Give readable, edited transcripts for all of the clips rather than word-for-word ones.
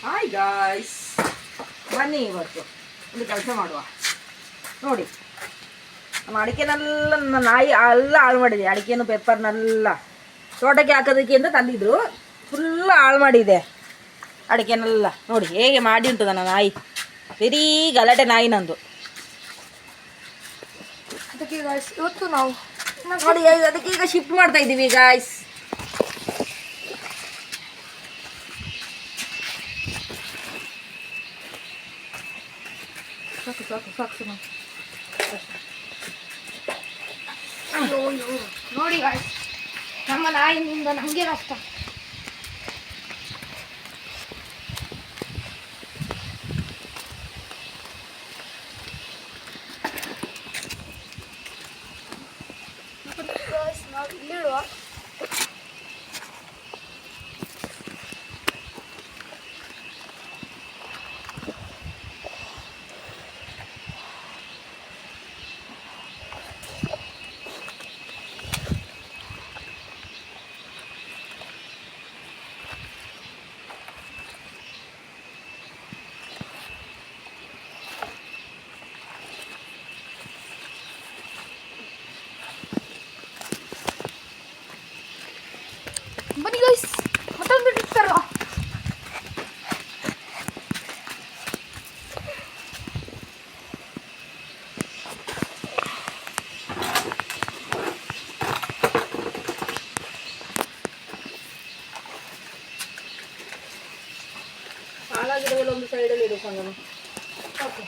Hi guys, ಬನ್ನಿ ಇವತ್ತು ಒಂದು ಕೆಲಸ ಮಾಡುವ. ನೋಡಿ, ನಮ್ಮ ಅಡಿಕೆನೆಲ್ಲ ನನ್ನ ನಾಯಿ ಎಲ್ಲ ಹಾಳು ಮಾಡಿದೆ. ಅಡಿಕೆನು ಪೆಪ್ಪರ್ನೆಲ್ಲ ತೋಟಕ್ಕೆ ಹಾಕೋದಕ್ಕೆ ಅಂತ ತಂದಿದ್ರು, ಫುಲ್ ಹಾಳು ಮಾಡಿದೆ ಅಡಿಕೆನೆಲ್ಲ. ನೋಡಿ ಹೇಗೆ ಮಾಡಿ ಉಂಟು ನನ್ನ ನಾಯಿ, ಬರೀ ಗಲಾಟೆ ನಾಯಿ ನಂದು. ಅದಕ್ಕೆ ಗಾಯ್ಸ್ ಇವತ್ತು ನಾವು ನೋಡಿ ಅದಕ್ಕೆ ಈಗ ಶಿಫ್ಟ್ ಮಾಡ್ತಾ ಇದ್ದೀವಿ ಗಾಯ್ಸ್. ನೋಡಿ ಗಾಯ್ಸ್, ನಮ್ಮ ನಾಯಿನಿಂದ ನಮಗೆ ನಷ್ಟ. ನಾವು ಇಲ್ಲಿಡುವ ಬನ್ನಿ ಗೈಸ್, ಮತ್ತೊಂದು ಟ್ರಿಪ್ ತರುವ. ಸಾಲ ಗಿಡಗಳು ಒಂದು ಸೈಡಲ್ಲಿ ಇಡು ಸಂಗನು. ಓಕೆ,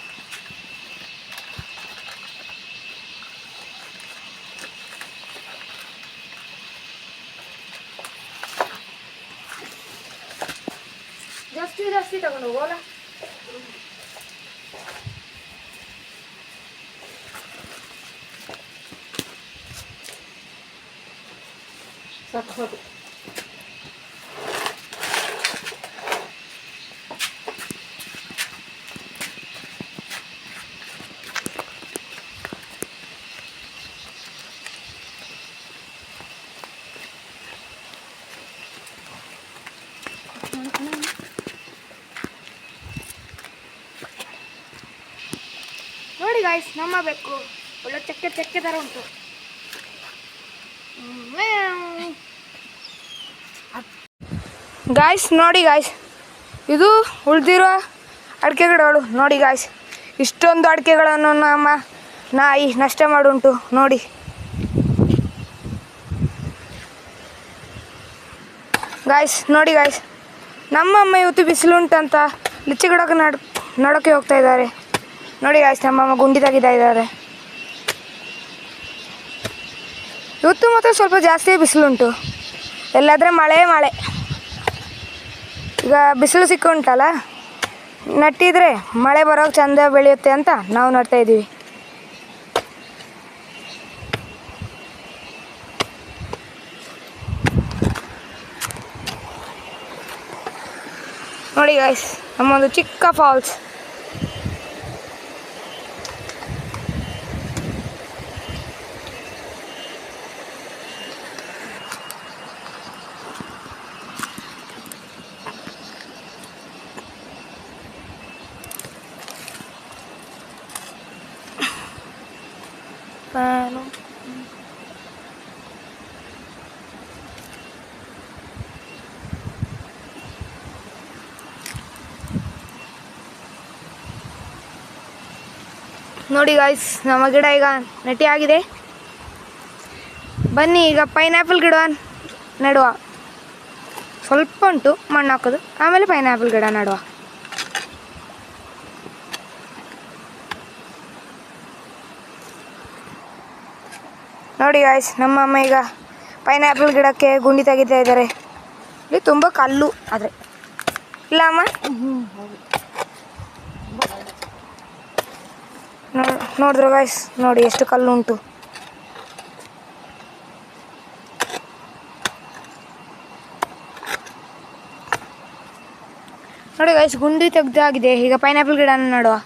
ಜಾಸ್ತಿ ತಗೊಂಡು ಹೋಗೋಲ್ಲ. ಸಾಕು. ನೋಡಿ ಗಾಯ್ಸ್, ನಮ್ಮ ಬೆಕ್ಕು ಒಳ್ಳೆ ಚೆಕ್ಕೆ ಥರ ಉಂಟು. ಗಾಯ್ಸ್ ನೋಡಿ ಗಾಯ್ಸ್, ಇದು ಉಳಿದಿರುವ ಅಡಿಕೆ ಗಿಡಗಳು. ನೋಡಿ ಗಾಯ್ಸ್, ಇಷ್ಟೊಂದು ಅಡಿಕೆಗಳನ್ನು ನಮ್ಮ ನಾಯಿ ನಷ್ಟ ಮಾಡುಂಟು. ನೋಡಿ ಗಾಯ್ಸ್, ನೋಡಿ ಗಾಯ್ಸ್, ನಮ್ಮಮ್ಮ ಇವತ್ತು ಬಿಸಿಲುಂಟಂತ ಲಿಚ್ಚಿ ಗಿಡಕ್ಕೆ ನಡೋಕ್ಕೆ ಹೋಗ್ತಾ ಇದ್ದಾರೆ. ನೋಡಿ ಗಾಯ್ಸ್, ನಮ್ಮಮ್ಮ ಗುಂಡಿ ತೆಗಿತಾ ಇದ್ದಾರೆ. ಇವತ್ತು ಮಾತ್ರ ಸ್ವಲ್ಪ ಜಾಸ್ತಿ ಬಿಸಿಲುಂಟು. ಎಲ್ಲಾದರೆ ಮಳೆ. ಈಗ ಬಿಸಿಲು ಸಿಕ್ಕುಂಟಲ್ಲ, ನಟ್ಟಿದ್ರೆ ಮಳೆ ಬರೋಕ್ಕೆ ಚಂದ ಬೆಳೆಯುತ್ತೆ ಅಂತ ನಾವು ನಡ್ತಾ ಇದ್ದೀವಿ. ನೋಡಿ ಗಾಯ್ಸ್, ನಮ್ಮೊಂದು ಚಿಕ್ಕ ಫಾಲ್ಸ್. ನೋಡಿ ಗಾಯ್ಸ್, ನಮ್ಮ ಗಿಡ ಈಗ ನೆಟ್ಟಿ ಆಗಿದೆ. ಬನ್ನಿ ಈಗ ಪೈನಾಪಲ್ ಗಿಡ ನೆಡುವ. ಸ್ವಲ್ಪ ಉಂಟು ಮಣ್ಣು ಹಾಕೋದು, ಆಮೇಲೆ ಪೈನಾಪಲ್ ಗಿಡ ನೆಡುವ. ನೋಡಿ ಗಾಯ್ಸ್, ನಮ್ಮ ಅಮ್ಮ ಈಗ ಪೈನಾಪಲ್ ಗಿಡಕ್ಕೆ ಗುಂಡಿ ತೆಗಿತಾ ಇದ್ದಾರೆ. ಇಲ್ಲಿ ತುಂಬ ಕಲ್ಲು ಆದರೆ ಇಲ್ಲ ಅಮ್ಮ. ನೋಡಿದ್ರು ಗಾಯ್ಸ್, ನೋಡಿ ಎಷ್ಟು ಕಲ್ಲು ಉಂಟು. ನೋಡಿ ಗಾಯ್ಸ್, ಗುಂಡಿ ತೆಗ್ದಾಗಿದೆ. ಈಗ ಪೈನಾಪಲ್ ಗಿಡನ ನೆಡುವ.